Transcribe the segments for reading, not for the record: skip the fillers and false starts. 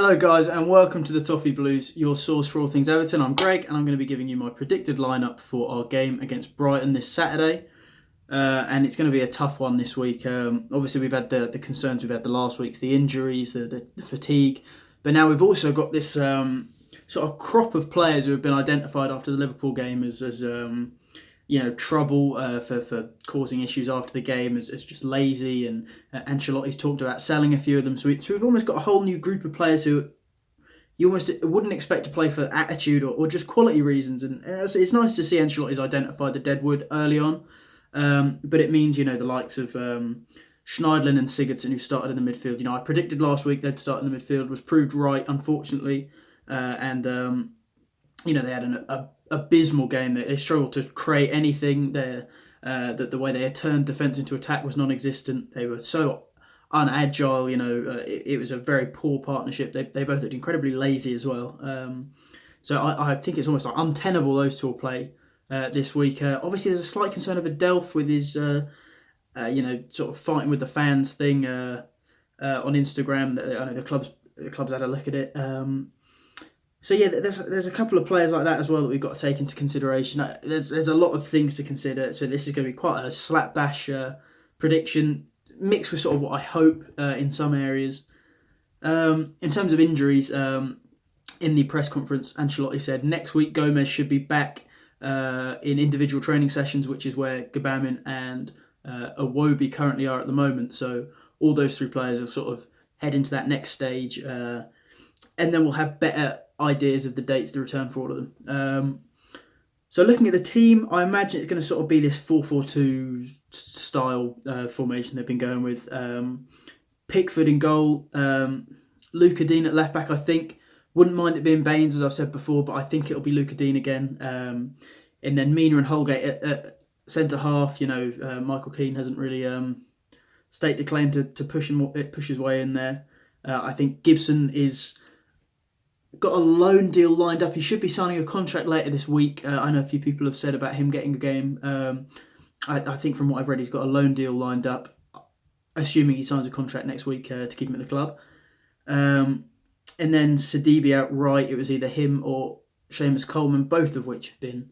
Hello guys and welcome to the Toffee Blues, your source for all things Everton. I'm Greg and I'm going to be giving you my predicted lineup for our game against Brighton this Saturday. And it's going to be a tough one this week. Obviously we've had the concerns we've had the last weeks, the injuries, the fatigue. But now we've also got this sort of crop of players who have been identified after the Liverpool game as trouble for causing issues after the game, as just lazy, and Ancelotti's talked about selling a few of them. So we've almost got a whole new group of players who you almost wouldn't expect to play for attitude or just quality reasons. And it's nice to see Ancelotti's identified the deadwood early on. But it means, the likes of Schneiderlin and Sigurdsson, who started in the midfield. I predicted last week they'd start in the midfield, was proved right, unfortunately. They had an abysmal game. They struggled to create anything. The way they had turned defence into attack was non-existent. They were so unagile. It was a very poor partnership. They both looked incredibly lazy as well. So I think it's almost like untenable those two will play this week. Obviously, there's a slight concern over Delph with his sort of fighting with the fans thing on Instagram. I know the clubs had a look at it. So yeah, there's a couple of players like that as well that we've got to take into consideration. There's a lot of things to consider. So this is going to be quite a slapdash prediction, mixed with sort of what I hope in some areas. In terms of injuries, in the press conference, Ancelotti said next week Gomez should be back in individual training sessions, which is where Gbamin and Iwobi currently are at the moment. So all those three players will sort of head into that next stage, and then we'll have better ideas of the dates to return for all of them. So looking at the team, I imagine it's going to sort of be this 4-4-2 style formation they've been going with. Pickford in goal, Luca Dean at left back. I think wouldn't mind it being Baines, as I've said before, but I think it'll be Luca Dean again. And then Mina and Holgate at centre half. Michael Keane hasn't really stated a claim to push his way in there. I think Gibson is got a loan deal lined up. He should be signing a contract later this week. I know a few people have said about him getting a game. I think from what I've read, he's got a loan deal lined up, assuming he signs a contract next week to keep him at the club. And then Sidibe out right. It was either him or Seamus Coleman, both of which have been,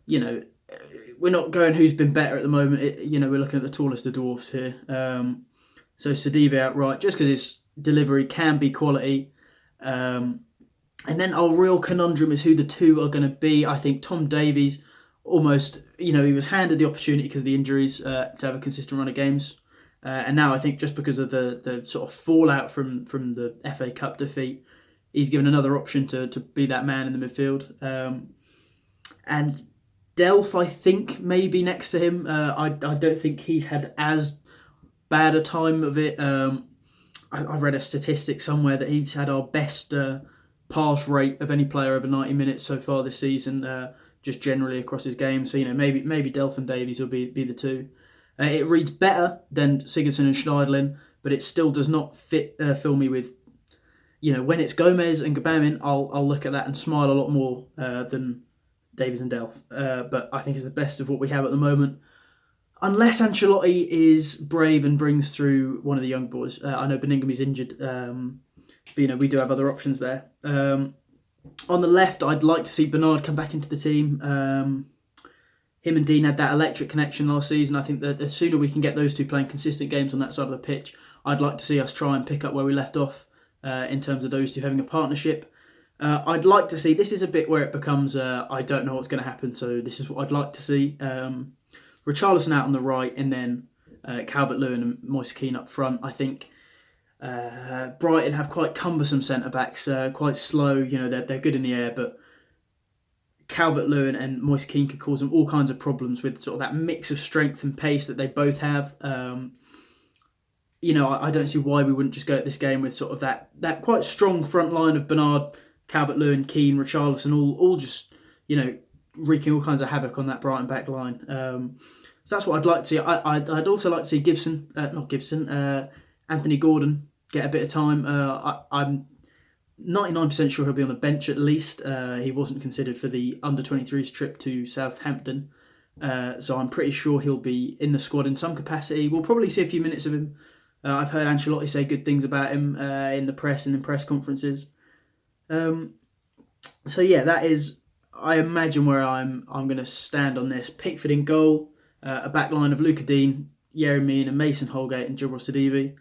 we're not going who's been better at the moment. We're looking at the tallest of dwarfs here. So Sidibe out right, just because his delivery can be quality. And then our real conundrum is who the two are going to be. I think Tom Davies almost, he was handed the opportunity because of the injuries to have a consistent run of games. And now I think just because of the sort of fallout from the FA Cup defeat, he's given another option to be that man in the midfield. And Delph, I think, may be next to him. I don't think he's had as bad a time of it. I've read a statistic somewhere that he's had our best pass rate of any player over 90 minutes so far this season, just generally across his game. So, maybe Delph and Davies will be the two. It reads better than Sigurdsson and Schneiderlin, but it still does not fill me with, when it's Gomez and Gbamin, I'll look at that and smile a lot more than Davies and Delph. But I think it's the best of what we have at the moment. Unless Ancelotti is brave and brings through one of the young boys. I know Beningham's injured, but we do have other options there. On the left, I'd like to see Bernard come back into the team. Him and Dean had that electric connection last season. I think that the sooner we can get those two playing consistent games on that side of the pitch, I'd like to see us try and pick up where we left off in terms of those two having a partnership. I'd like to see, this is a bit where it becomes, I don't know what's going to happen, so this is what I'd like to see. Richarlison out on the right, and then Calvert-Lewin and Moise Kean up front. I think Brighton have quite cumbersome centre-backs, quite slow. They're good in the air, but Calvert-Lewin and Moise Kean could cause them all kinds of problems with sort of that mix of strength and pace that they both have. I don't see why we wouldn't just go at this game with sort of that quite strong front line of Bernard, Calvert-Lewin, Keane, Richarlison, all just, wreaking all kinds of havoc on that Brighton back line. So that's what I'd like to see. I'd also like to see Anthony Gordon get a bit of time. I'm 99% sure he'll be on the bench at least. He wasn't considered for the under-23s trip to Southampton. So I'm pretty sure he'll be in the squad in some capacity. We'll probably see a few minutes of him I've heard Ancelotti say good things about him in the press and in press conferences. So yeah, that is, I imagine, where I'm going to stand on this. Pickford in goal, a back line of Luca Dean, Yerry Mina, and Mason Holgate and Jibril Sidibe,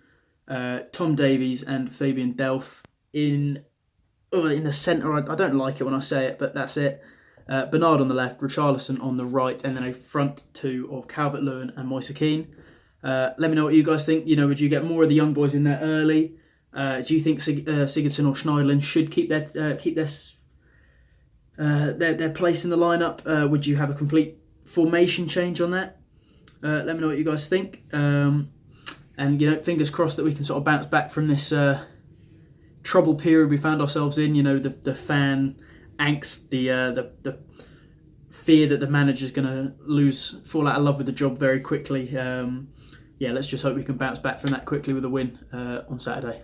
Tom Davies and Fabian Delph in the centre. I don't like it when I say it, but that's it. Bernard on the left, Richarlison on the right, and then a front two of Calvert-Lewin and Moise Kean. Let me know what you guys think. Would you get more of the young boys in there early? Do you think Sigurdsson or Schneiderlin should keep their place in the lineup? Would you have a complete formation change on that? Let me know what you guys think. And fingers crossed that we can sort of bounce back from this trouble period we found ourselves in. The fan angst, the fear that the manager's going to fall out of love with the job very quickly. Let's just hope we can bounce back from that quickly with a win on Saturday.